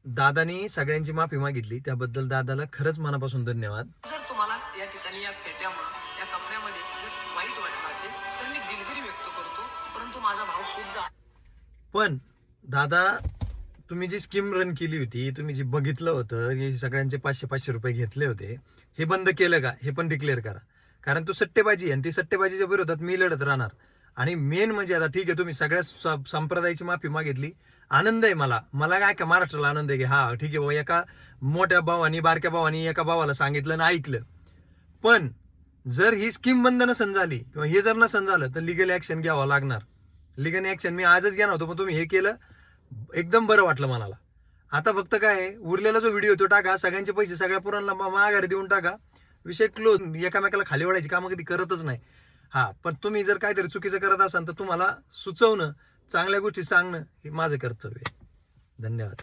दादानी सगळ्यांची माफी मागितली, त्याबद्दल दादाला खरंच मनापासून धन्यवाद. जर तुम्हाला या ठिकाणी या फेट्यामुळे या कपड्यामध्ये जर वाईट वाटलं असेल तर मी दिलगिरी व्यक्त करतो, परंतु माझा भाव शुद्ध आहे. पण दादा, तुम्ही जी स्कीम रन केली होती, तुम्ही जे बघितलं होतं, हे सगळ्यांचे 500-500 रुपये घेतले होते, हे बंद केलं का हे पण डिक्लेअर करा. कारण तो सट्टेबाजी, आणि ती सट्टेबाजीच्या विरोधात मी लढत राहणार. आणि मेन म्हणजे आता ठीक आहे, तुम्ही सगळ्या संप्रदायाची माफी मागितली, आनंद आहे मला काय का महाराष्ट्राला आनंद आहे की हा ठीक आहे बाबा, एका मोठ्या भावानी बारक्या भावानी एका भावाला सांगितलं ना ऐकलं. पण जर ही स्कीम बंद नसन झाली किंवा हे जर नसन झालं तर लिगल ऍक्शन घ्यावं लागणार. लिगल ऍक्शन मी आजच घेणार होतो, पण तुम्ही हे केलं, एकदम बरं वाटलं मला. आता फक्त काय उरलेला जो व्हिडिओ तो टाका, सगळ्यांचे पैसे सगळ्या पुरांना माघारी देऊन टाका, विषय क्लोज. एकामेकाला खाली ओढायची कामं कधी करतच नाही. हा, पण तुम्ही जर काहीतरी चुकीचं करत असाल तर तुम्हाला सुचवणं, चांगल्या गोष्टी सांगणं हे माझं कर्तव्य आहे. धन्यवाद.